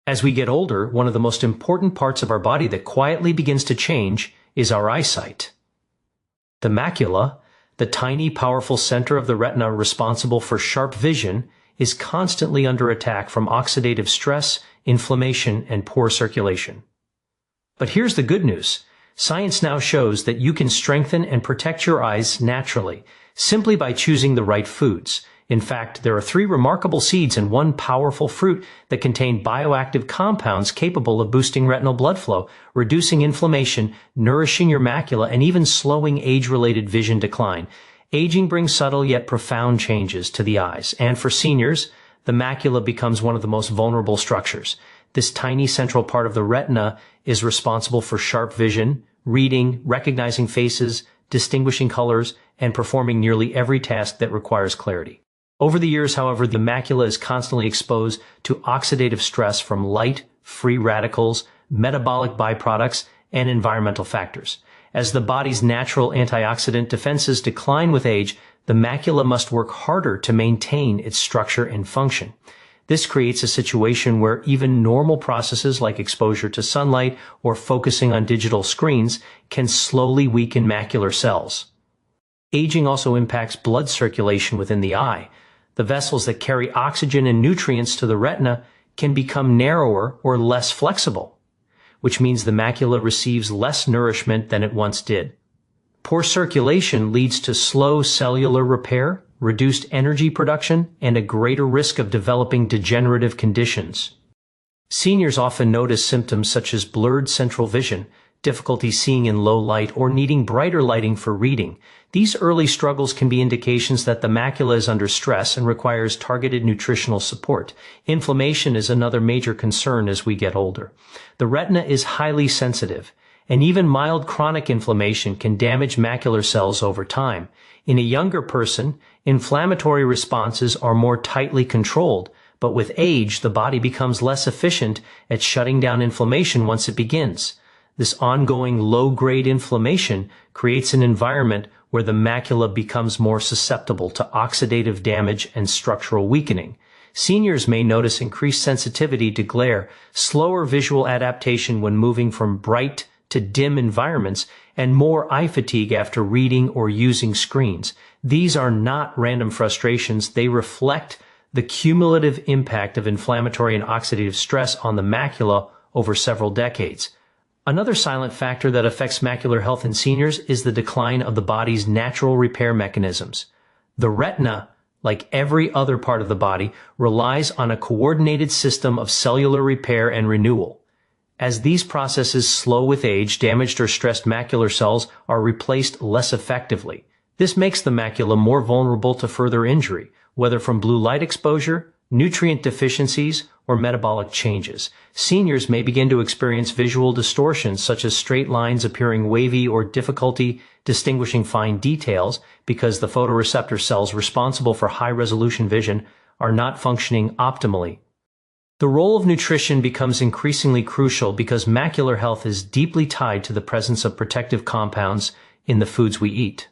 As we get older, one of the most important parts of our body that quietly begins to change is our eyesight. The macula, the tiny, powerful center of the retina responsible for sharp vision, is constantly under attack from oxidative stress, inflammation, and poor circulation. But here's the good news. Science now shows that you can strengthen and protect your eyes naturally, simply by choosing the right foods. In fact, there are 3 remarkable seeds and 1 powerful fruit that contain bioactive compounds capable of boosting retinal blood flow, reducing inflammation, nourishing your macula, and even slowing age-related vision decline. Aging brings subtle yet profound changes to the eyes, and for seniors, the macula becomes one of the most vulnerable structures. This tiny central part of the retina is responsible for sharp vision, reading, recognizing faces, distinguishing colors, and performing nearly every task that requires clarity. Over the years, however, the macula is constantly exposed to oxidative stress from light, free radicals, metabolic byproducts, and environmental factors. As the body's natural antioxidant defenses decline with age, the macula must work harder to maintain its structure and function. This creates a situation where even normal processes like exposure to sunlight or focusing on digital screens can slowly weaken macular cells. Aging also impacts blood circulation within the eye. The vessels that carry oxygen and nutrients to the retina can become narrower or less flexible, which means the macula receives less nourishment than it once did. Poor circulation leads to slow cellular repair, reduced energy production, and a greater risk of developing degenerative conditions. Seniors often notice symptoms such as blurred central vision, difficulty seeing in low light, or needing brighter lighting for reading. These early struggles can be indications that the macula is under stress and requires targeted nutritional support. Inflammation is another major concern as we get older. The retina is highly sensitive, and even mild chronic inflammation can damage macular cells over time. In a younger person, inflammatory responses are more tightly controlled, but with age, the body becomes less efficient at shutting down inflammation once it begins. This ongoing low-grade inflammation creates an environment where the macula becomes more susceptible to oxidative damage and structural weakening. Seniors may notice increased sensitivity to glare, slower visual adaptation when moving from bright to dim environments, and more eye fatigue after reading or using screens. These are not random frustrations. They reflect the cumulative impact of inflammatory and oxidative stress on the macula over several decades. Another silent factor that affects macular health in seniors is the decline of the body's natural repair mechanisms. The retina, like every other part of the body, relies on a coordinated system of cellular repair and renewal. As these processes slow with age, damaged or stressed macular cells are replaced less effectively. This makes the macula more vulnerable to further injury, whether from blue light exposure, nutrient deficiencies, or metabolic changes. Seniors may begin to experience visual distortions such as straight lines appearing wavy or difficulty distinguishing fine details because the photoreceptor cells responsible for high-resolution vision are not functioning optimally. The role of nutrition becomes increasingly crucial because macular health is deeply tied to the presence of protective compounds in the foods we eat.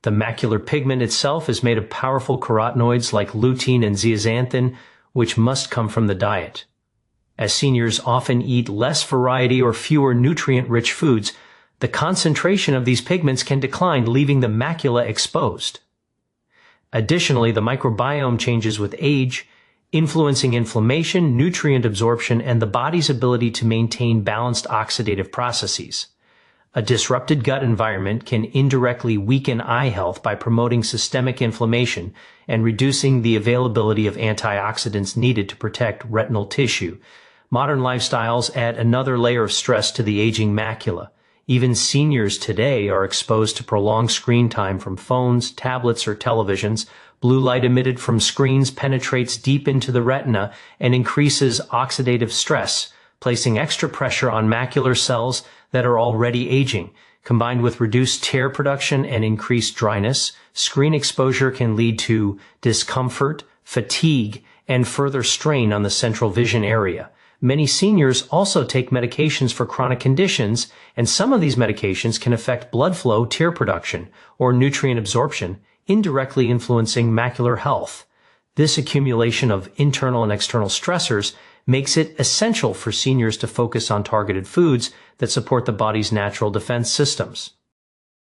The macular pigment itself is made of powerful carotenoids like lutein and zeaxanthin, which must come from the diet. As seniors often eat less variety or fewer nutrient-rich foods, the concentration of these pigments can decline, leaving the macula exposed. Additionally, the microbiome changes with age, influencing inflammation, nutrient absorption, and the body's ability to maintain balanced oxidative processes. A disrupted gut environment can indirectly weaken eye health by promoting systemic inflammation and reducing the availability of antioxidants needed to protect retinal tissue. Modern lifestyles add another layer of stress to the aging macula. Even seniors today are exposed to prolonged screen time from phones, tablets, or televisions. Blue light emitted from screens penetrates deep into the retina and increases oxidative stress, placing extra pressure on macular cells that are already aging. Combined with reduced tear production and increased dryness, screen exposure can lead to discomfort, fatigue, and further strain on the central vision area. Many seniors also take medications for chronic conditions, and some of these medications can affect blood flow, tear production, or nutrient absorption, indirectly influencing macular health. This accumulation of internal and external stressors makes it essential for seniors to focus on targeted foods that support the body's natural defense systems.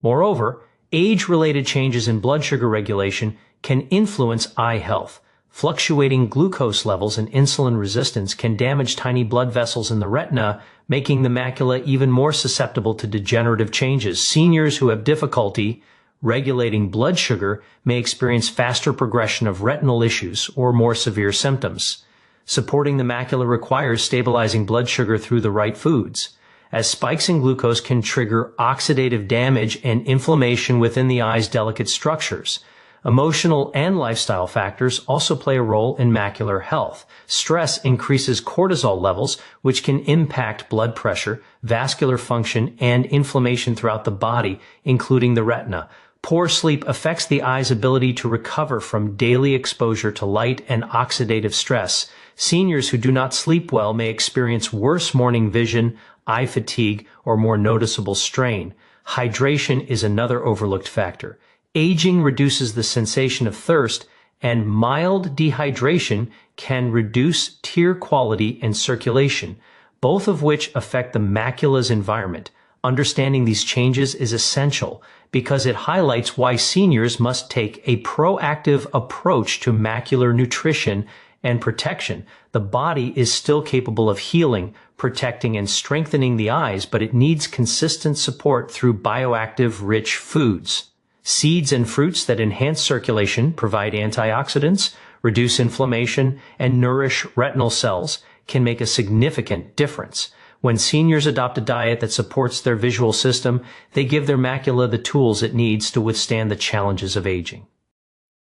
Moreover, age-related changes in blood sugar regulation can influence eye health. Fluctuating glucose levels and insulin resistance can damage tiny blood vessels in the retina, making the macula even more susceptible to degenerative changes. Seniors who have difficulty regulating blood sugar may experience faster progression of retinal issues or more severe symptoms. Supporting the macula requires stabilizing blood sugar through the right foods, as spikes in glucose can trigger oxidative damage and inflammation within the eye's delicate structures. Emotional and lifestyle factors also play a role in macular health. Stress increases cortisol levels, which can impact blood pressure, vascular function, and inflammation throughout the body, including the retina. Poor sleep affects the eye's ability to recover from daily exposure to light and oxidative stress. Seniors who do not sleep well may experience worse morning vision, eye fatigue, or more noticeable strain. Hydration is another overlooked factor. Aging reduces the sensation of thirst, and mild dehydration can reduce tear quality and circulation, both of which affect the macula's environment. Understanding these changes is essential because it highlights why seniors must take a proactive approach to macular nutrition and protection. The body is still capable of healing, protecting, and strengthening the eyes, but it needs consistent support through bioactive, rich foods. Seeds and fruits that enhance circulation, provide antioxidants, reduce inflammation, and nourish retinal cells can make a significant difference. When seniors adopt a diet that supports their visual system, they give their macula the tools it needs to withstand the challenges of aging.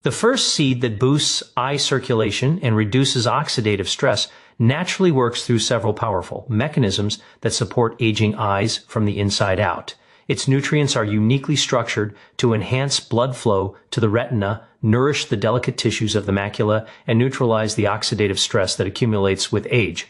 The first seed that boosts eye circulation and reduces oxidative stress naturally works through several powerful mechanisms that support aging eyes from the inside out. Its nutrients are uniquely structured to enhance blood flow to the retina, nourish the delicate tissues of the macula, and neutralize the oxidative stress that accumulates with age.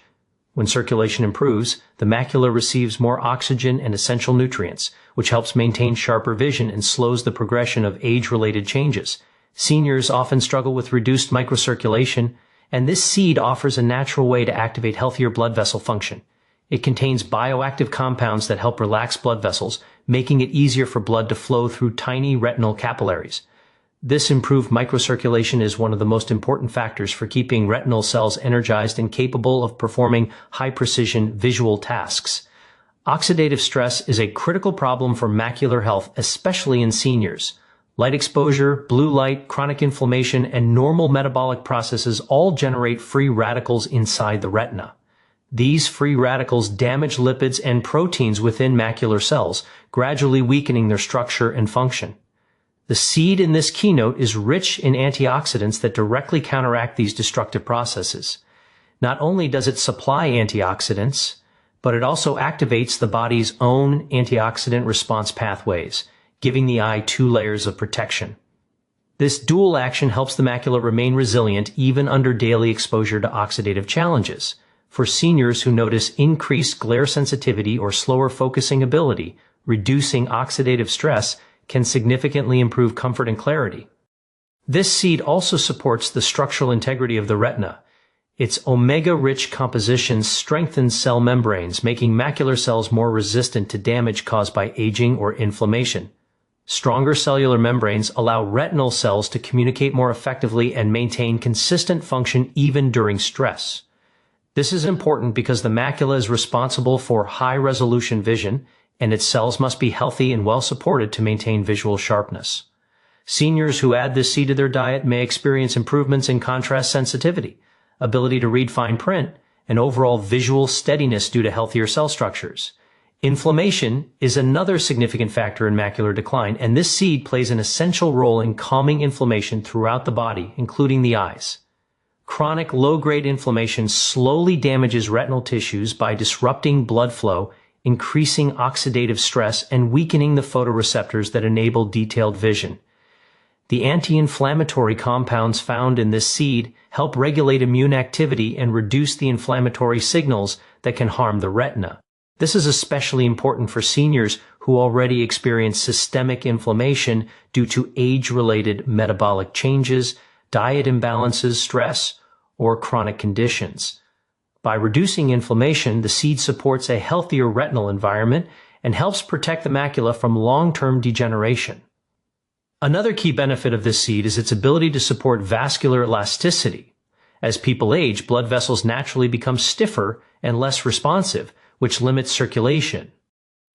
When circulation improves, the macula receives more oxygen and essential nutrients, which helps maintain sharper vision and slows the progression of age-related changes. Seniors often struggle with reduced microcirculation, and this seed offers a natural way to activate healthier blood vessel function. It contains bioactive compounds that help relax blood vessels, making it easier for blood to flow through tiny retinal capillaries. This improved microcirculation is one of the most important factors for keeping retinal cells energized and capable of performing high-precision visual tasks. Oxidative stress is a critical problem for macular health, especially in seniors. Light exposure, blue light, chronic inflammation, and normal metabolic processes all generate free radicals inside the retina. These free radicals damage lipids and proteins within macular cells, gradually weakening their structure and function. The seed in this keynote is rich in antioxidants that directly counteract these destructive processes. Not only does it supply antioxidants, but it also activates the body's own antioxidant response pathways, giving the eye 2 layers of protection. This dual action helps the macula remain resilient even under daily exposure to oxidative challenges. For seniors who notice increased glare sensitivity or slower focusing ability, reducing oxidative stress can significantly improve comfort and clarity. This seed also supports the structural integrity of the retina. Its omega-rich composition strengthens cell membranes, making macular cells more resistant to damage caused by aging or inflammation. Stronger cellular membranes allow retinal cells to communicate more effectively and maintain consistent function even during stress. This is important because the macula is responsible for high-resolution vision, and its cells must be healthy and well supported to maintain visual sharpness. Seniors who add this seed to their diet may experience improvements in contrast sensitivity, ability to read fine print, and overall visual steadiness due to healthier cell structures. Inflammation is another significant factor in macular decline, and this seed plays an essential role in calming inflammation throughout the body, including the eyes. Chronic low-grade inflammation slowly damages retinal tissues by disrupting blood flow, increasing oxidative stress, and weakening the photoreceptors that enable detailed vision. The anti-inflammatory compounds found in this seed help regulate immune activity and reduce the inflammatory signals that can harm the retina. This is especially important for seniors who already experience systemic inflammation due to age-related metabolic changes, diet imbalances, stress, or chronic conditions. By reducing inflammation, the seed supports a healthier retinal environment and helps protect the macula from long-term degeneration. Another key benefit of this seed is its ability to support vascular elasticity. As people age, blood vessels naturally become stiffer and less responsive, which limits circulation.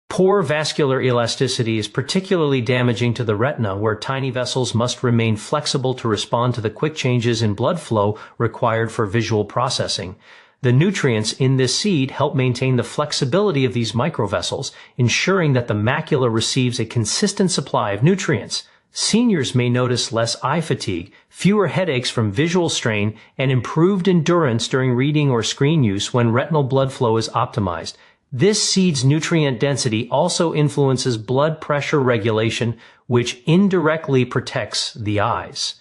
Poor vascular elasticity is particularly damaging to the retina, where tiny vessels must remain flexible to respond to the quick changes in blood flow required for visual processing. The nutrients in this seed help maintain the flexibility of these microvessels, ensuring that the macula receives a consistent supply of nutrients. Seniors may notice less eye fatigue, fewer headaches from visual strain, and improved endurance during reading or screen use when retinal blood flow is optimized. This seed's nutrient density also influences blood pressure regulation, which indirectly protects the eyes.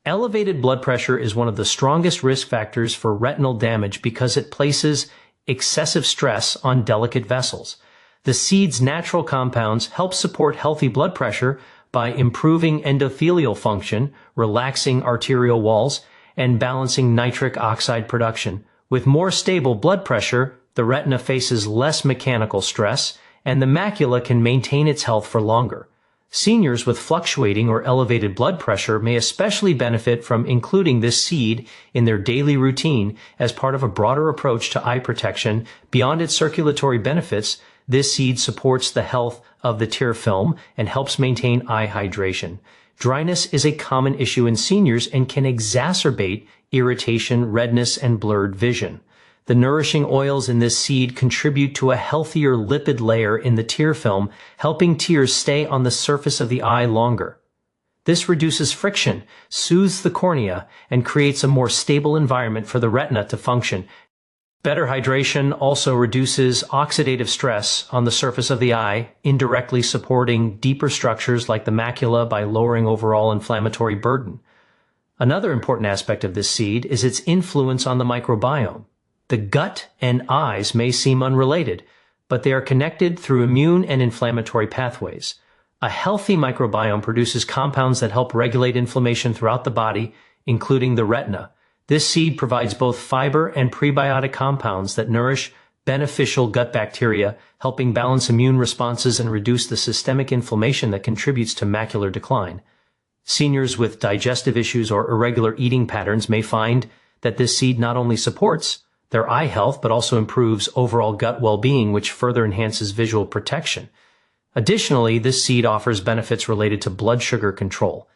Elevated blood pressure is one of the strongest risk factors for retinal damage because it places excessive stress on delicate vessels. The seed's natural compounds help support healthy blood pressure by improving endothelial function, relaxing arterial walls, and balancing nitric oxide production. With more stable blood pressure, the retina faces less mechanical stress, and the macula can maintain its health for longer. Seniors with fluctuating or elevated blood pressure may especially benefit from including this seed in their daily routine as part of a broader approach to eye protection. Beyond its circulatory benefits, this seed supports the health of the tear film and helps maintain eye hydration. Dryness is a common issue in seniors and can exacerbate irritation, redness, and blurred vision. The nourishing oils in this seed contribute to a healthier lipid layer in the tear film, helping tears stay on the surface of the eye longer. This reduces friction, soothes the cornea, and creates a more stable environment for the retina to function. Better hydration also reduces oxidative stress on the surface of the eye, indirectly supporting deeper structures like the macula by lowering overall inflammatory burden. Another important aspect of this seed is its influence on the microbiome. The gut and eyes may seem unrelated, but they are connected through immune and inflammatory pathways. A healthy microbiome produces compounds that help regulate inflammation throughout the body, including the retina. This seed provides both fiber and prebiotic compounds that nourish beneficial gut bacteria, helping balance immune responses and reduce the systemic inflammation that contributes to macular decline. Seniors with digestive issues or irregular eating patterns may find that this seed not only supports their eye health, but also improves overall gut well-being, which further enhances visual protection. Additionally, this seed offers benefits related to blood sugar control.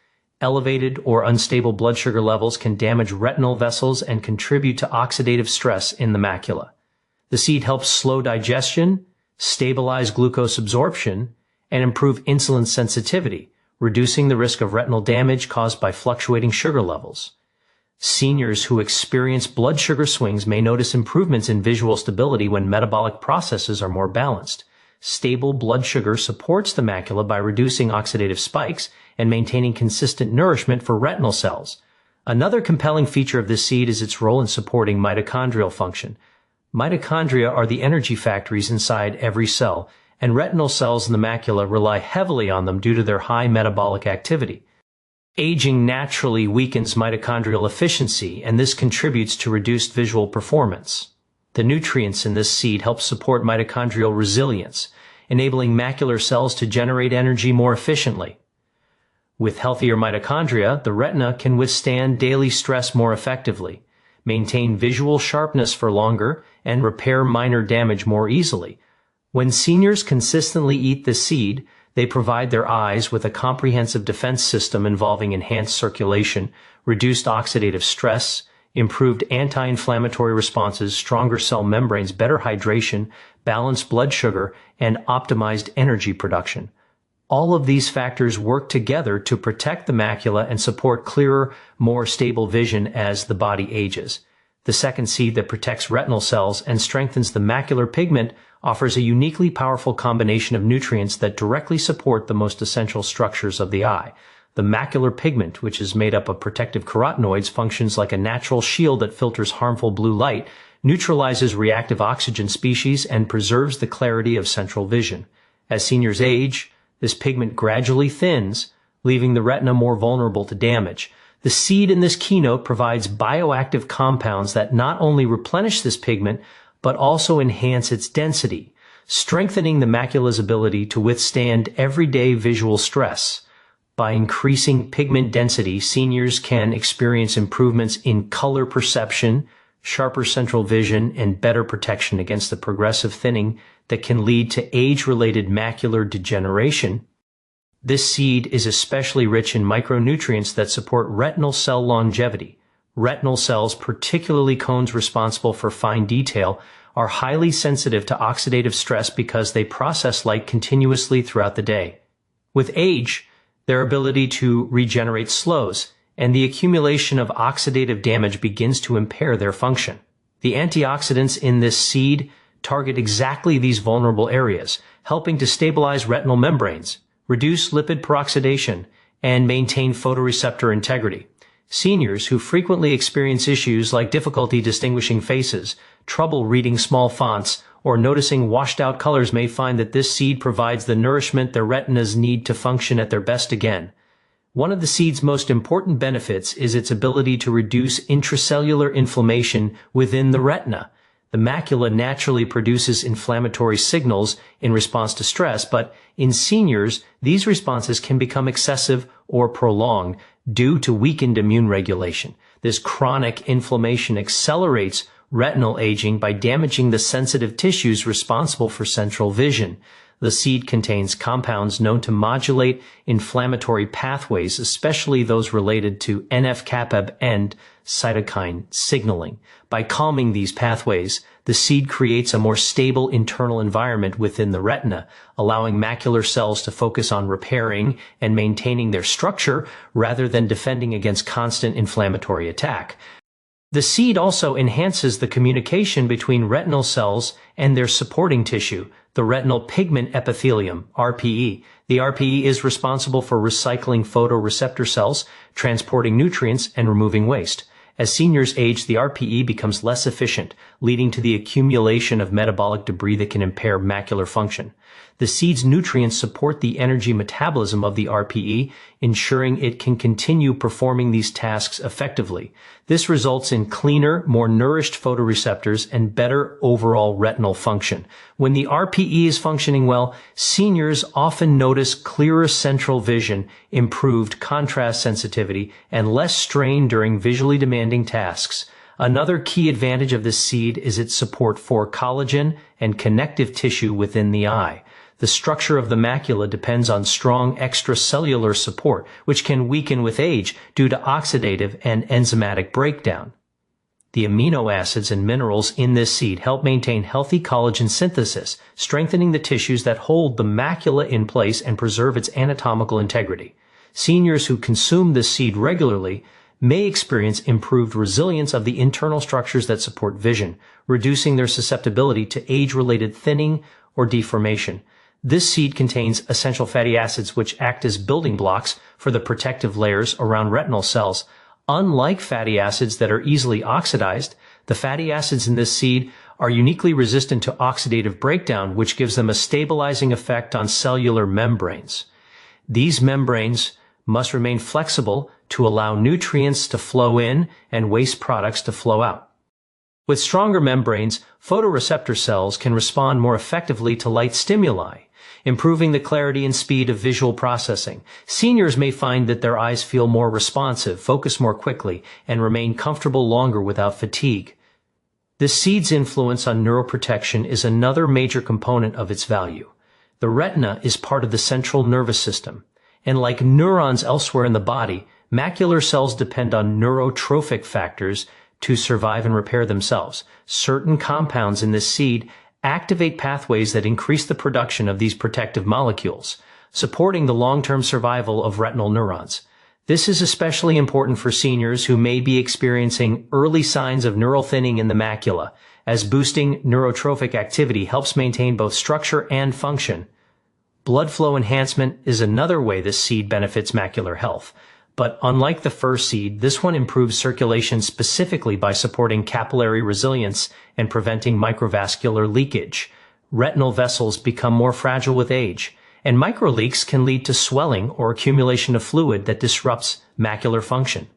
Elevated or unstable blood sugar levels can damage retinal vessels and contribute to oxidative stress in the macula. The seed helps slow digestion, stabilize glucose absorption, and improve insulin sensitivity, reducing the risk of retinal damage caused by fluctuating sugar levels. Seniors who experience blood sugar swings may notice improvements in visual stability when metabolic processes are more balanced. Stable blood sugar supports the macula by reducing oxidative spikes and maintaining consistent nourishment for retinal cells. Another compelling feature of this seed is its role in supporting mitochondrial function. Mitochondria are the energy factories inside every cell, and retinal cells in the macula rely heavily on them due to their high metabolic activity. Aging naturally weakens mitochondrial efficiency, and this contributes to reduced visual performance. The nutrients in this seed help support mitochondrial resilience, enabling macular cells to generate energy more efficiently. With healthier mitochondria, the retina can withstand daily stress more effectively, maintain visual sharpness for longer, and repair minor damage more easily. When seniors consistently eat the seed, they provide their eyes with a comprehensive defense system involving enhanced circulation, reduced oxidative stress, improved anti-inflammatory responses, stronger cell membranes, better hydration, balanced blood sugar, and optimized energy production. All of these factors work together to protect the macula and support clearer, more stable vision as the body ages. The second seed that protects retinal cells and strengthens the macular pigment offers a uniquely powerful combination of nutrients that directly support the most essential structures of the eye. The macular pigment, which is made up of protective carotenoids, functions like a natural shield that filters harmful blue light, neutralizes reactive oxygen species, and preserves the clarity of central vision. As seniors age, this pigment gradually thins, leaving the retina more vulnerable to damage. The seed in this keynote provides bioactive compounds that not only replenish this pigment, but also enhance its density, strengthening the macula's ability to withstand everyday visual stress. By increasing pigment density, seniors can experience improvements in color perception, sharper central vision, and better protection against the progressive thinning that can lead to age-related macular degeneration. This seed is especially rich in micronutrients that support retinal cell longevity. Retinal cells, particularly cones responsible for fine detail, are highly sensitive to oxidative stress because they process light continuously throughout the day. With age, their ability to regenerate slows, and the accumulation of oxidative damage begins to impair their function. The antioxidants in this seed target exactly these vulnerable areas, helping to stabilize retinal membranes, reduce lipid peroxidation, and maintain photoreceptor integrity. Seniors who frequently experience issues like difficulty distinguishing faces, trouble reading small fonts, or noticing washed-out colors may find that this seed provides the nourishment their retinas need to function at their best again. One of the seed's most important benefits is its ability to reduce intracellular inflammation within the retina. The macula naturally produces inflammatory signals in response to stress, but in seniors, these responses can become excessive or prolonged due to weakened immune regulation. This chronic inflammation accelerates retinal aging by damaging the sensitive tissues responsible for central vision. The seed contains compounds known to modulate inflammatory pathways, especially those related to NF-kappa and cytokine signaling. By calming these pathways, the seed creates a more stable internal environment within the retina, allowing macular cells to focus on repairing and maintaining their structure rather than defending against constant inflammatory attack. The seed also enhances the communication between retinal cells and their supporting tissue, the retinal pigment epithelium, RPE. The RPE is responsible for recycling photoreceptor cells, transporting nutrients, and removing waste. As seniors age, the RPE becomes less efficient, leading to the accumulation of metabolic debris that can impair macular function. The seed's nutrients support the energy metabolism of the RPE, ensuring it can continue performing these tasks effectively. This results in cleaner, more nourished photoreceptors and better overall retinal function. When the RPE is functioning well, seniors often notice clearer central vision, improved contrast sensitivity, and less strain during visually demanding tasks. Another key advantage of this seed is its support for collagen and connective tissue within the eye. The structure of the macula depends on strong extracellular support, which can weaken with age due to oxidative and enzymatic breakdown. The amino acids and minerals in this seed help maintain healthy collagen synthesis, strengthening the tissues that hold the macula in place and preserve its anatomical integrity. Seniors who consume this seed regularly may experience improved resilience of the internal structures that support vision, reducing their susceptibility to age-related thinning or deformation. This seed contains essential fatty acids which act as building blocks for the protective layers around retinal cells. Unlike fatty acids that are easily oxidized, the fatty acids in this seed are uniquely resistant to oxidative breakdown, which gives them a stabilizing effect on cellular membranes. These membranes must remain flexible to allow nutrients to flow in and waste products to flow out. With stronger membranes, photoreceptor cells can respond more effectively to light stimuli, improving the clarity and speed of visual processing. Seniors may find that their eyes feel more responsive, focus more quickly, and remain comfortable longer without fatigue. This seed's influence on neuroprotection is another major component of its value. The retina is part of the central nervous system, and like neurons elsewhere in the body, macular cells depend on neurotrophic factors to survive and repair themselves. Certain compounds in this seed activate pathways that increase the production of these protective molecules, supporting the long-term survival of retinal neurons. This is especially important for seniors who may be experiencing early signs of neural thinning in the macula, as boosting neurotrophic activity helps maintain both structure and function. Blood flow enhancement is another way this seed benefits macular health. But unlike the first seed, this one improves circulation specifically by supporting capillary resilience and preventing microvascular leakage. Retinal vessels become more fragile with age, and microleaks can lead to swelling or accumulation of fluid that disrupts macular function.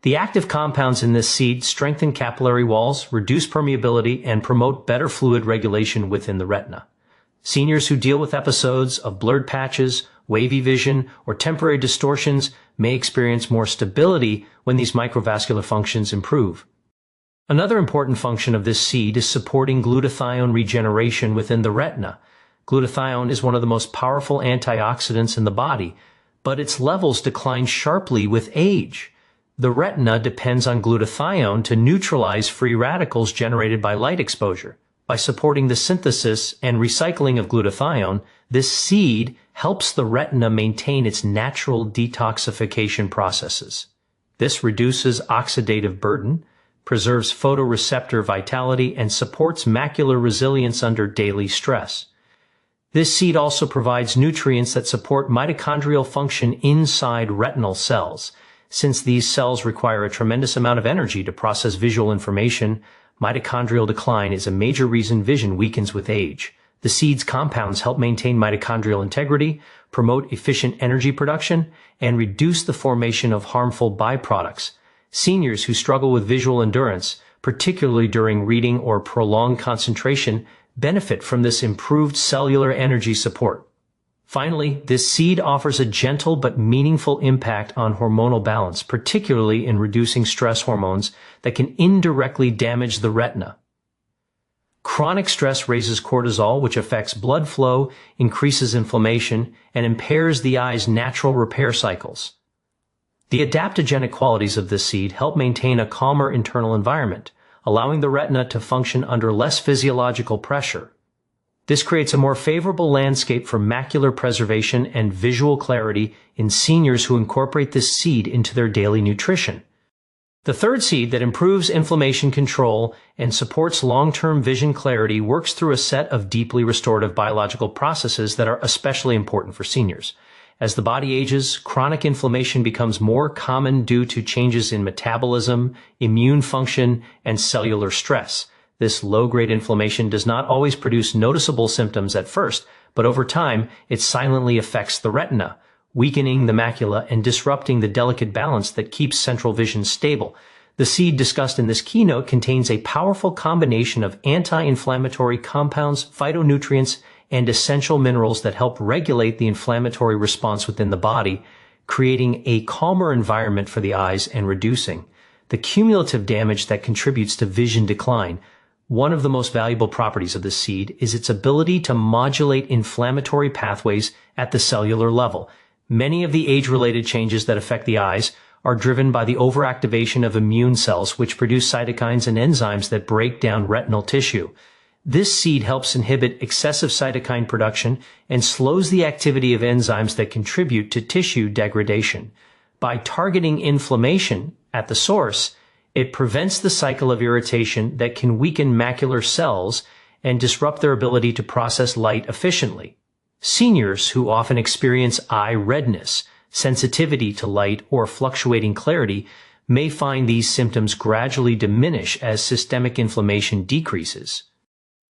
The active compounds in this seed strengthen capillary walls, reduce permeability, and promote better fluid regulation within the retina. Seniors who deal with episodes of blurred patches, wavy vision, or temporary distortions may experience more stability when these microvascular functions improve. Another important function of this seed is supporting glutathione regeneration within the retina. Glutathione is one of the most powerful antioxidants in the body, but its levels decline sharply with age. The retina depends on glutathione to neutralize free radicals generated by light exposure. By supporting the synthesis and recycling of glutathione, this seed helps the retina maintain its natural detoxification processes. This reduces oxidative burden, preserves photoreceptor vitality, and supports macular resilience under daily stress. This seed also provides nutrients that support mitochondrial function inside retinal cells. Since these cells require a tremendous amount of energy to process visual information, mitochondrial decline is a major reason vision weakens with age. The seed's compounds help maintain mitochondrial integrity, promote efficient energy production, and reduce the formation of harmful byproducts. Seniors who struggle with visual endurance, particularly during reading or prolonged concentration, benefit from this improved cellular energy support. Finally, this seed offers a gentle but meaningful impact on hormonal balance, particularly in reducing stress hormones that can indirectly damage the retina. Chronic stress raises cortisol, which affects blood flow, increases inflammation, and impairs the eye's natural repair cycles. The adaptogenic qualities of this seed help maintain a calmer internal environment, allowing the retina to function under less physiological pressure. This creates a more favorable landscape for macular preservation and visual clarity in seniors who incorporate this seed into their daily nutrition. The third seed that improves inflammation control and supports long-term vision clarity works through a set of deeply restorative biological processes that are especially important for seniors. As the body ages, chronic inflammation becomes more common due to changes in metabolism, immune function, and cellular stress. This low-grade inflammation does not always produce noticeable symptoms at first, but over time, it silently affects the retina, weakening the macula and disrupting the delicate balance that keeps central vision stable. The seed discussed in this keynote contains a powerful combination of anti-inflammatory compounds, phytonutrients, and essential minerals that help regulate the inflammatory response within the body, creating a calmer environment for the eyes and reducing the cumulative damage that contributes to vision decline. One of the most valuable properties of this seed is its ability to modulate inflammatory pathways at the cellular level. Many of the age-related changes that affect the eyes are driven by the overactivation of immune cells, which produce cytokines and enzymes that break down retinal tissue. This seed helps inhibit excessive cytokine production and slows the activity of enzymes that contribute to tissue degradation. By targeting inflammation at the source, it prevents the cycle of irritation that can weaken macular cells and disrupt their ability to process light efficiently. Seniors who often experience eye redness, sensitivity to light, or fluctuating clarity may find these symptoms gradually diminish as systemic inflammation decreases.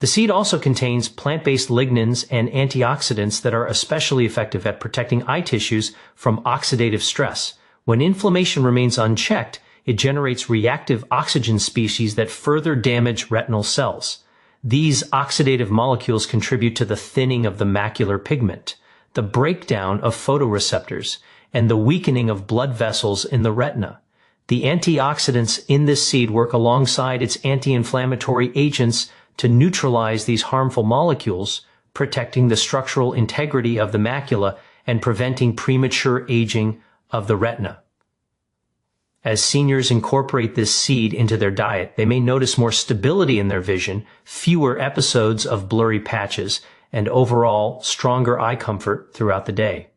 The seed also contains plant-based lignans and antioxidants that are especially effective at protecting eye tissues from oxidative stress. When inflammation remains unchecked, it generates reactive oxygen species that further damage retinal cells. These oxidative molecules contribute to the thinning of the macular pigment, the breakdown of photoreceptors, and the weakening of blood vessels in the retina. The antioxidants in this seed work alongside its anti-inflammatory agents to neutralize these harmful molecules, protecting the structural integrity of the macula and preventing premature aging of the retina. As seniors incorporate this seed into their diet, they may notice more stability in their vision, fewer episodes of blurry patches, and overall stronger eye comfort throughout the day.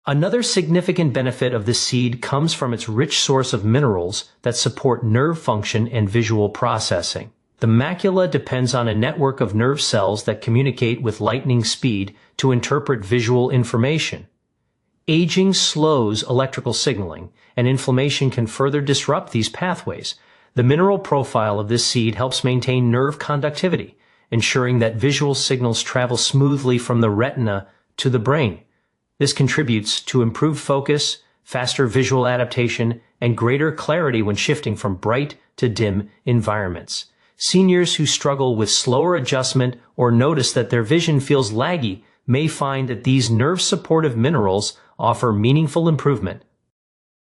Another significant benefit of this seed comes from its rich source of minerals that support nerve function and visual processing. The macula depends on a network of nerve cells that communicate with lightning speed to interpret visual information. Aging slows electrical signaling, and inflammation can further disrupt these pathways. The mineral profile of this seed helps maintain nerve conductivity, ensuring that visual signals travel smoothly from the retina to the brain. This contributes to improved focus, faster visual adaptation, and greater clarity when shifting from bright to dim environments. Seniors who struggle with slower adjustment or notice that their vision feels laggy may find that these nerve-supportive minerals offer meaningful improvement.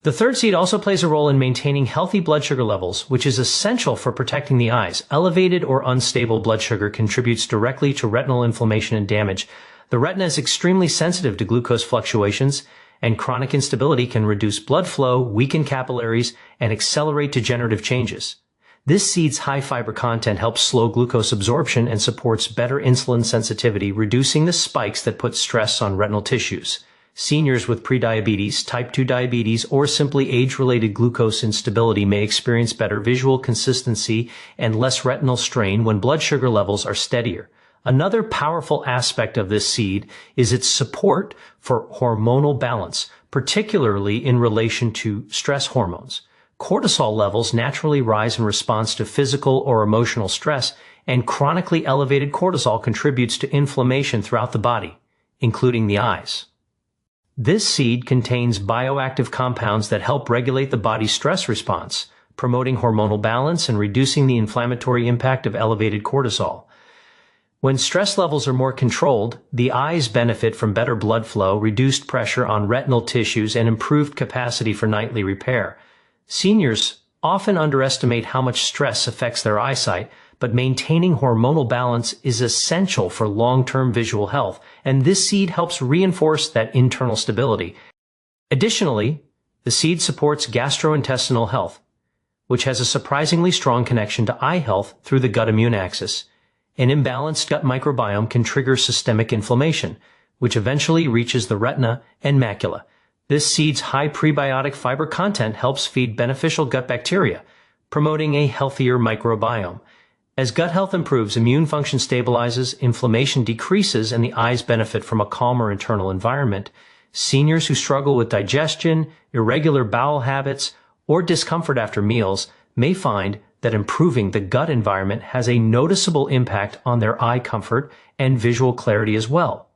The third seed also plays a role in maintaining healthy blood sugar levels, which is essential for protecting the eyes. Elevated or unstable blood sugar contributes directly to retinal inflammation and damage. The retina is extremely sensitive to glucose fluctuations, and chronic instability can reduce blood flow, weaken capillaries, and accelerate degenerative changes. This seed's high fiber content helps slow glucose absorption and supports better insulin sensitivity, reducing the spikes that put stress on retinal tissues. Seniors with prediabetes, type 2 diabetes, or simply age-related glucose instability may experience better visual consistency and less retinal strain when blood sugar levels are steadier. Another powerful aspect of this seed is its support for hormonal balance, particularly in relation to stress hormones. Cortisol levels naturally rise in response to physical or emotional stress, and chronically elevated cortisol contributes to inflammation throughout the body, including the eyes. This seed contains bioactive compounds that help regulate the body's stress response, promoting hormonal balance and reducing the inflammatory impact of elevated cortisol. When stress levels are more controlled, the eyes benefit from better blood flow, reduced pressure on retinal tissues, and improved capacity for nightly repair. Seniors often underestimate how much stress affects their eyesight, but maintaining hormonal balance is essential for long-term visual health, and this seed helps reinforce that internal stability. Additionally, the seed supports gastrointestinal health, which has a surprisingly strong connection to eye health through the gut immune axis. An imbalanced gut microbiome can trigger systemic inflammation, which eventually reaches the retina and macula. This seed's high prebiotic fiber content helps feed beneficial gut bacteria, promoting a healthier microbiome. As gut health improves, immune function stabilizes, inflammation decreases, and the eyes benefit from a calmer internal environment. Seniors who struggle with digestion, irregular bowel habits, or discomfort after meals may find that improving the gut environment has a noticeable impact on their eye comfort and visual clarity as well.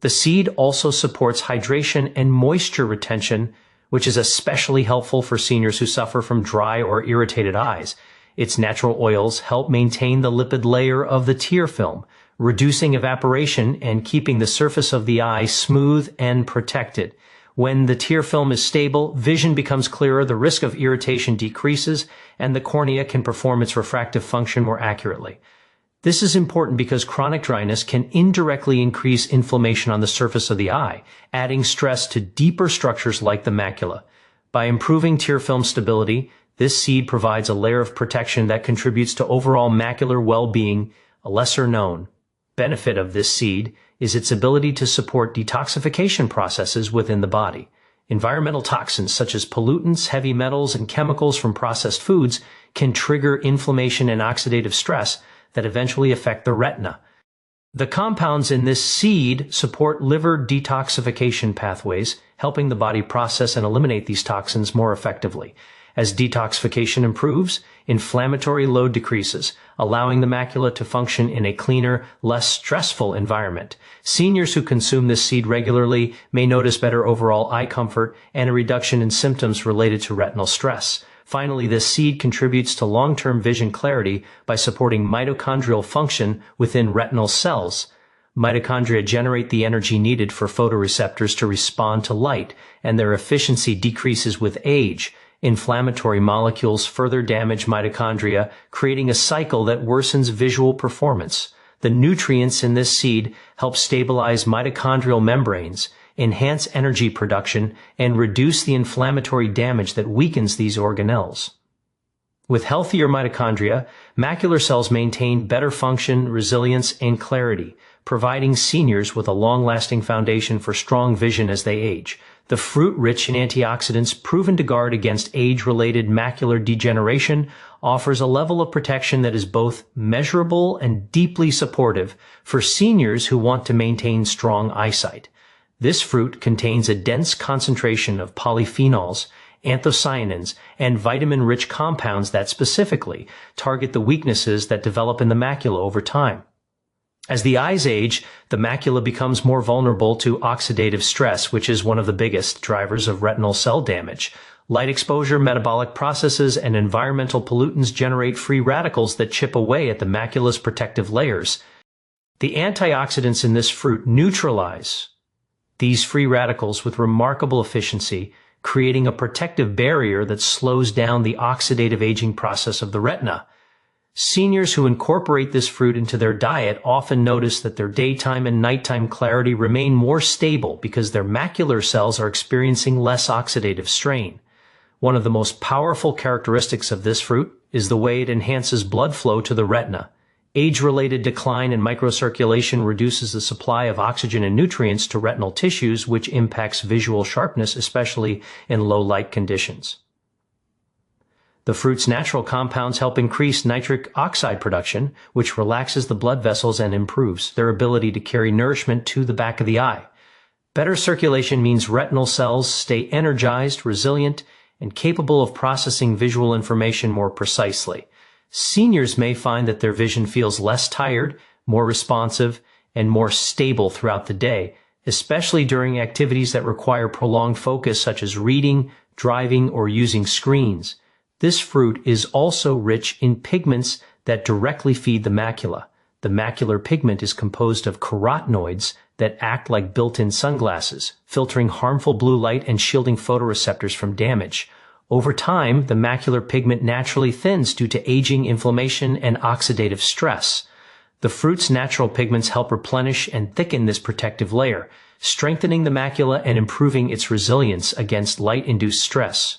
The seed also supports hydration and moisture retention, which is especially helpful for seniors who suffer from dry or irritated eyes. Its natural oils help maintain the lipid layer of the tear film, reducing evaporation and keeping the surface of the eye smooth and protected. When the tear film is stable, vision becomes clearer, the risk of irritation decreases, and the cornea can perform its refractive function more accurately. This is important because chronic dryness can indirectly increase inflammation on the surface of the eye, adding stress to deeper structures like the macula. By improving tear film stability, this seed provides a layer of protection that contributes to overall macular well-being. A lesser-known benefit of this seed is its ability to support detoxification processes within the body. Environmental toxins such as pollutants, heavy metals, and chemicals from processed foods can trigger inflammation and oxidative stress that eventually affect the retina. The compounds in this seed support liver detoxification pathways, helping the body process and eliminate these toxins more effectively. As detoxification improves, inflammatory load decreases, allowing the macula to function in a cleaner, less stressful environment. Seniors who consume this seed regularly may notice better overall eye comfort and a reduction in symptoms related to retinal stress. Finally, this seed contributes to long-term vision clarity by supporting mitochondrial function within retinal cells. Mitochondria generate the energy needed for photoreceptors to respond to light, and their efficiency decreases with age. Inflammatory molecules further damage mitochondria, creating a cycle that worsens visual performance. The nutrients in this seed help stabilize mitochondrial membranes, enhance energy production, and reduce the inflammatory damage that weakens these organelles. With healthier mitochondria, macular cells maintain better function, resilience, and clarity, providing seniors with a long-lasting foundation for strong vision as they age. The fruit, rich in antioxidants proven to guard against age-related macular degeneration, offers a level of protection that is both measurable and deeply supportive for seniors who want to maintain strong eyesight. This fruit contains a dense concentration of polyphenols, anthocyanins, and vitamin-rich compounds that specifically target the weaknesses that develop in the macula over time. As the eyes age, the macula becomes more vulnerable to oxidative stress, which is one of the biggest drivers of retinal cell damage. Light exposure, metabolic processes, and environmental pollutants generate free radicals that chip away at the macula's protective layers. The antioxidants in this fruit neutralize these free radicals with remarkable efficiency, creating a protective barrier that slows down the oxidative aging process of the retina. Seniors who incorporate this fruit into their diet often notice that their daytime and nighttime clarity remain more stable because their macular cells are experiencing less oxidative strain. One of the most powerful characteristics of this fruit is the way it enhances blood flow to the retina. Age-related decline in microcirculation reduces the supply of oxygen and nutrients to retinal tissues, which impacts visual sharpness, especially in low-light conditions. The fruit's natural compounds help increase nitric oxide production, which relaxes the blood vessels and improves their ability to carry nourishment to the back of the eye. Better circulation means retinal cells stay energized, resilient, and capable of processing visual information more precisely. Seniors may find that their vision feels less tired, more responsive, and more stable throughout the day, especially during activities that require prolonged focus such as reading, driving, or using screens. This fruit is also rich in pigments that directly feed the macula. The macular pigment is composed of carotenoids that act like built-in sunglasses, filtering harmful blue light and shielding photoreceptors from damage. Over time, the macular pigment naturally thins due to aging, inflammation, and oxidative stress. The fruit's natural pigments help replenish and thicken this protective layer, strengthening the macula and improving its resilience against light-induced stress.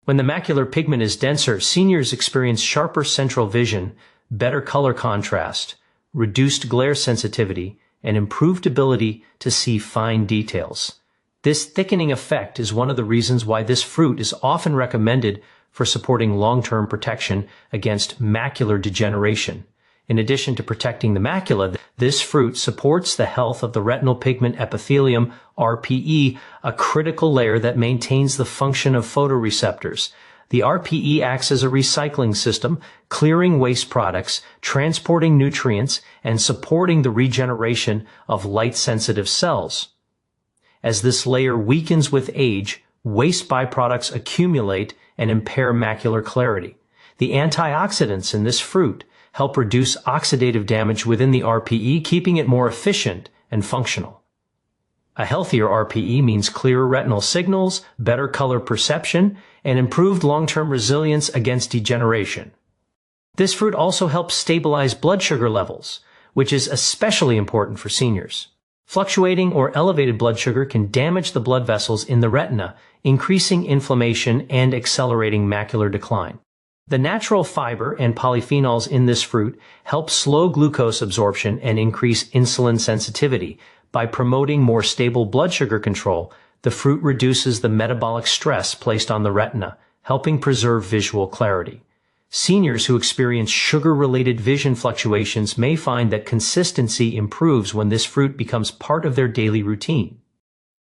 When the macular pigment is denser, seniors experience sharper central vision, better color contrast, reduced glare sensitivity, and improved ability to see fine details. This thickening effect is one of the reasons why this fruit is often recommended for supporting long-term protection against macular degeneration. In addition to protecting the macula, this fruit supports the health of the retinal pigment epithelium, RPE, a critical layer that maintains the function of photoreceptors. The RPE acts as a recycling system, clearing waste products, transporting nutrients, and supporting the regeneration of light-sensitive cells. As this layer weakens with age, waste byproducts accumulate and impair macular clarity. The antioxidants in this fruit help reduce oxidative damage within the RPE, keeping it more efficient and functional. A healthier RPE means clearer retinal signals, better color perception, and improved long-term resilience against degeneration. This fruit also helps stabilize blood sugar levels, which is especially important for seniors. Fluctuating or elevated blood sugar can damage the blood vessels in the retina, increasing inflammation and accelerating macular decline. The natural fiber and polyphenols in this fruit help slow glucose absorption and increase insulin sensitivity. By promoting more stable blood sugar control, the fruit reduces the metabolic stress placed on the retina, helping preserve visual clarity. Seniors who experience sugar-related vision fluctuations may find that consistency improves when this fruit becomes part of their daily routine.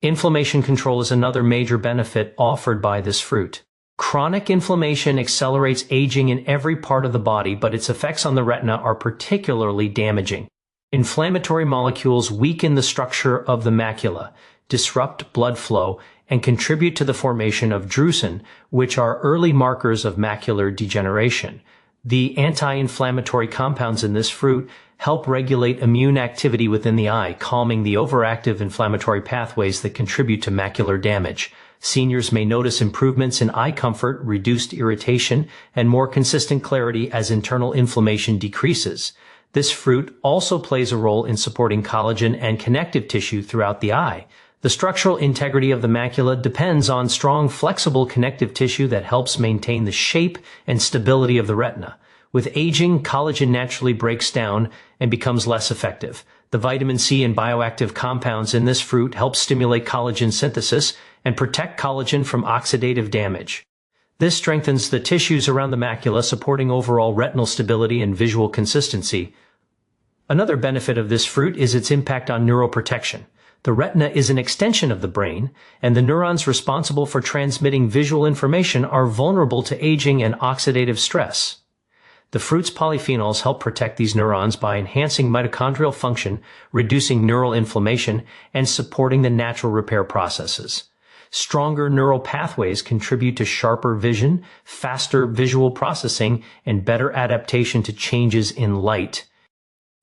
Inflammation control is another major benefit offered by this fruit. Chronic inflammation accelerates aging in every part of the body, but its effects on the retina are particularly damaging. Inflammatory molecules weaken the structure of the macula, disrupt blood flow, and contribute to the formation of drusen, which are early markers of macular degeneration. The anti-inflammatory compounds in this fruit help regulate immune activity within the eye, calming the overactive inflammatory pathways that contribute to macular damage. Seniors may notice improvements in eye comfort, reduced irritation, and more consistent clarity as internal inflammation decreases. This fruit also plays a role in supporting collagen and connective tissue throughout the eye. The structural integrity of the macula depends on strong, flexible connective tissue that helps maintain the shape and stability of the retina. With aging, collagen naturally breaks down and becomes less effective. The vitamin C and bioactive compounds in this fruit help stimulate collagen synthesis and protect collagen from oxidative damage. This strengthens the tissues around the macula, supporting overall retinal stability and visual consistency. Another benefit of this fruit is its impact on neuroprotection. The retina is an extension of the brain, and the neurons responsible for transmitting visual information are vulnerable to aging and oxidative stress. The fruit's polyphenols help protect these neurons by enhancing mitochondrial function, reducing neural inflammation, and supporting the natural repair processes. Stronger neural pathways contribute to sharper vision, faster visual processing, and better adaptation to changes in light.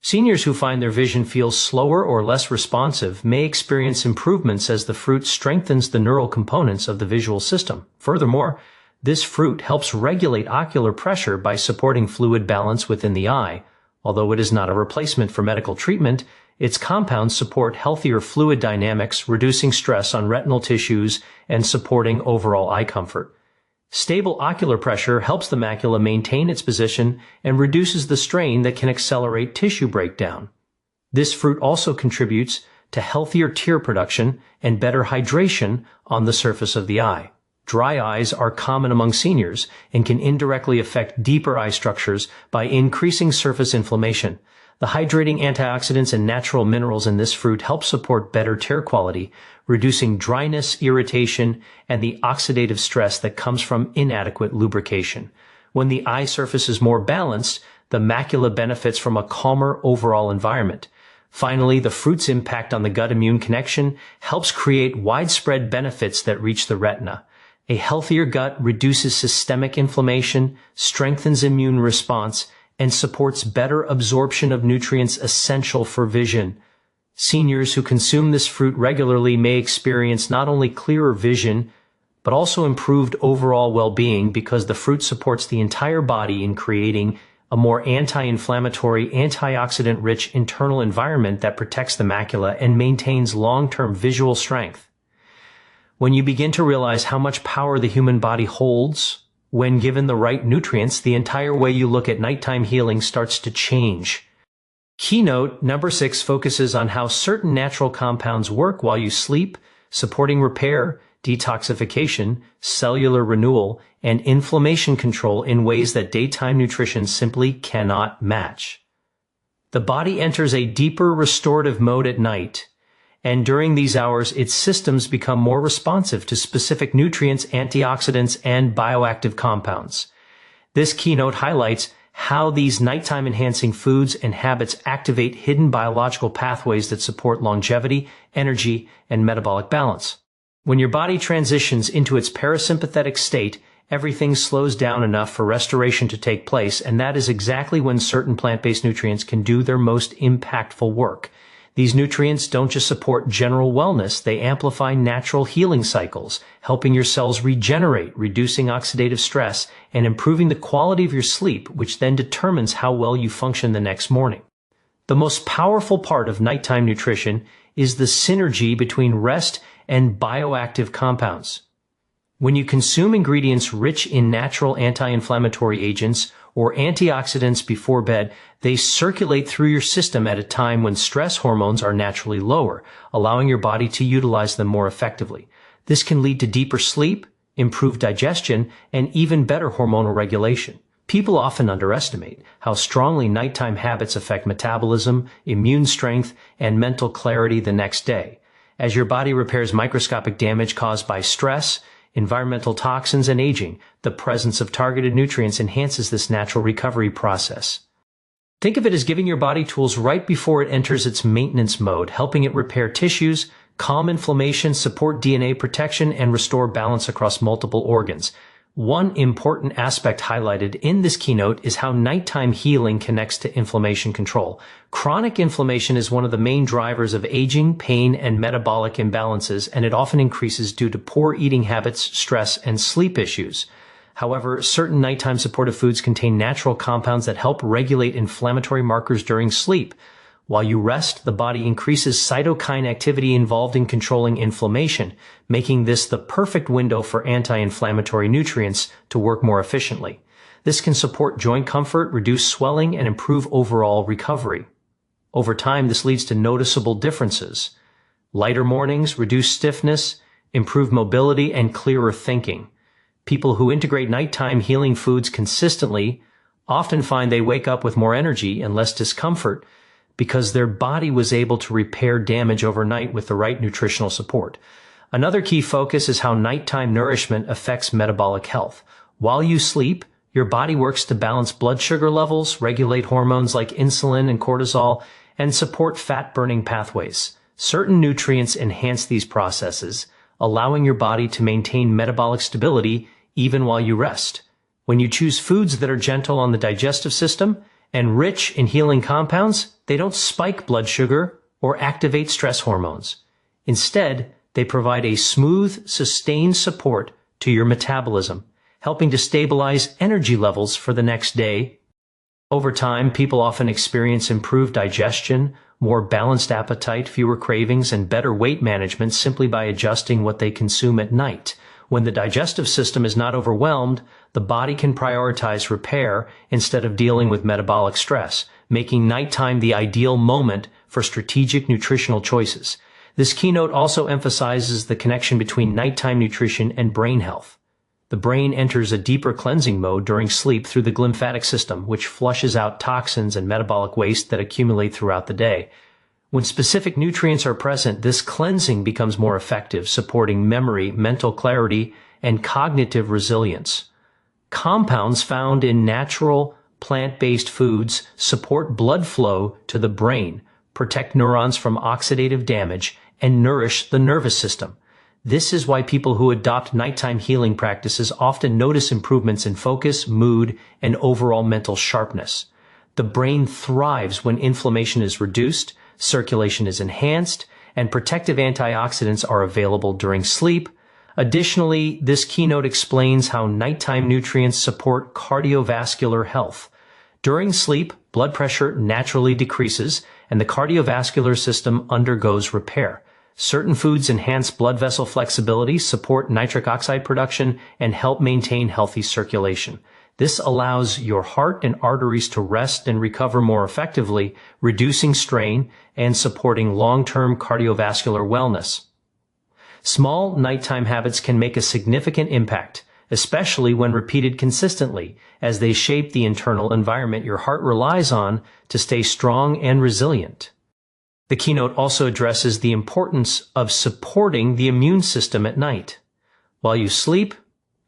Seniors who find their vision feels slower or less responsive may experience improvements as the fruit strengthens the neural components of the visual system. Furthermore, this fruit helps regulate ocular pressure by supporting fluid balance within the eye. Although it is not a replacement for medical treatment, its compounds support healthier fluid dynamics, reducing stress on retinal tissues and supporting overall eye comfort. Stable ocular pressure helps the macula maintain its position and reduces the strain that can accelerate tissue breakdown. This fruit also contributes to healthier tear production and better hydration on the surface of the eye. Dry eyes are common among seniors and can indirectly affect deeper eye structures by increasing surface inflammation. The hydrating antioxidants and natural minerals in this fruit help support better tear quality, reducing dryness, irritation, and the oxidative stress that comes from inadequate lubrication. When the eye surface is more balanced, the macula benefits from a calmer overall environment. Finally, the fruit's impact on the gut-immune connection helps create widespread benefits that reach the retina. A healthier gut reduces systemic inflammation, strengthens immune response, and supports better absorption of nutrients essential for vision. Seniors who consume this fruit regularly may experience not only clearer vision, but also improved overall well-being because the fruit supports the entire body in creating a more anti-inflammatory, antioxidant-rich internal environment that protects the macula and maintains long-term visual strength. When you begin to realize how much power the human body holds, when given the right nutrients, the entire way you look at nighttime healing starts to change. Keynote number 6 focuses on how certain natural compounds work while you sleep, supporting repair, detoxification, cellular renewal, and inflammation control in ways that daytime nutrition simply cannot match. The body enters a deeper restorative mode at night, and during these hours, its systems become more responsive to specific nutrients, antioxidants, and bioactive compounds. This keynote highlights how these nighttime enhancing foods and habits activate hidden biological pathways that support longevity, energy, and metabolic balance. When your body transitions into its parasympathetic state, everything slows down enough for restoration to take place, and that is exactly when certain plant-based nutrients can do their most impactful work. These nutrients don't just support general wellness, they amplify natural healing cycles, helping your cells regenerate, reducing oxidative stress, and improving the quality of your sleep, which then determines how well you function the next morning. The most powerful part of nighttime nutrition is the synergy between rest and bioactive compounds. When you consume ingredients rich in natural anti-inflammatory agents or antioxidants before bed, they circulate through your system at a time when stress hormones are naturally lower, allowing your body to utilize them more effectively. This can lead to deeper sleep, improved digestion, and even better hormonal regulation. People often underestimate how strongly nighttime habits affect metabolism, immune strength, and mental clarity the next day. As your body repairs microscopic damage caused by stress, environmental toxins, and aging, the presence of targeted nutrients enhances this natural recovery process. Think of it as giving your body tools right before it enters its maintenance mode, helping it repair tissues, calm inflammation, support DNA protection, and restore balance across multiple organs. One important aspect highlighted in this keynote is how nighttime healing connects to inflammation control. Chronic inflammation is one of the main drivers of aging, pain, and metabolic imbalances, and it often increases due to poor eating habits, stress, and sleep issues. However, certain nighttime supportive foods contain natural compounds that help regulate inflammatory markers during sleep. While you rest, the body increases cytokine activity involved in controlling inflammation, making this the perfect window for anti-inflammatory nutrients to work more efficiently. This can support joint comfort, reduce swelling, and improve overall recovery. Over time, this leads to noticeable differences. Lighter mornings, reduced stiffness, improved mobility, and clearer thinking. People who integrate nighttime healing foods consistently often find they wake up with more energy and less discomfort, because their body was able to repair damage overnight with the right nutritional support. Another key focus is how nighttime nourishment affects metabolic health. While you sleep, Your body works to balance blood sugar levels, regulate hormones like insulin and cortisol, and support fat-burning pathways. Certain nutrients enhance these processes, allowing your body to maintain metabolic stability even while you rest. When you choose foods that are gentle on the digestive system and rich in healing compounds, they don't spike blood sugar or activate stress hormones. Instead, they provide a smooth, sustained support to your metabolism, helping to stabilize energy levels for the next day. Over time, people often experience improved digestion, more balanced appetite, fewer cravings, and better weight management simply by adjusting what they consume at night. When the digestive system is not overwhelmed, the body can prioritize repair instead of dealing with metabolic stress, making nighttime the ideal moment for strategic nutritional choices. This keynote also emphasizes the connection between nighttime nutrition and brain health. The brain enters a deeper cleansing mode during sleep through the glymphatic system, which flushes out toxins and metabolic waste that accumulate throughout the day. When specific nutrients are present, this cleansing becomes more effective, supporting memory, mental clarity, and cognitive resilience. Compounds found in natural, plant-based foods support blood flow to the brain, protect neurons from oxidative damage, and nourish the nervous system. This is why people who adopt nighttime healing practices often notice improvements in focus, mood, and overall mental sharpness. The brain thrives when inflammation is reduced, circulation is enhanced, and protective antioxidants are available during sleep. Additionally, this keynote explains how nighttime nutrients support cardiovascular health. During sleep, blood pressure naturally decreases, and the cardiovascular system undergoes repair. Certain foods enhance blood vessel flexibility, support nitric oxide production, and help maintain healthy circulation. This allows your heart and arteries to rest and recover more effectively, reducing strain and supporting long-term cardiovascular wellness. Small nighttime habits can make a significant impact, especially when repeated consistently, as they shape the internal environment your heart relies on to stay strong and resilient. The keynote also addresses the importance of supporting the immune system at night. While you sleep,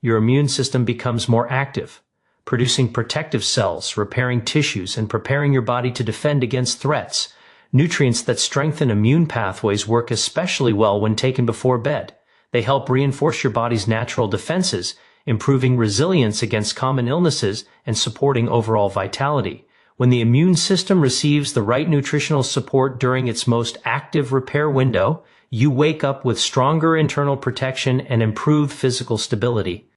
your immune system becomes more active, producing protective cells, repairing tissues, and preparing your body to defend against threats. Nutrients that strengthen immune pathways work especially well when taken before bed. They help reinforce your body's natural defenses, improving resilience against common illnesses and supporting overall vitality. When the immune system receives the right nutritional support during its most active repair window, you wake up with stronger internal protection and improved physical stability.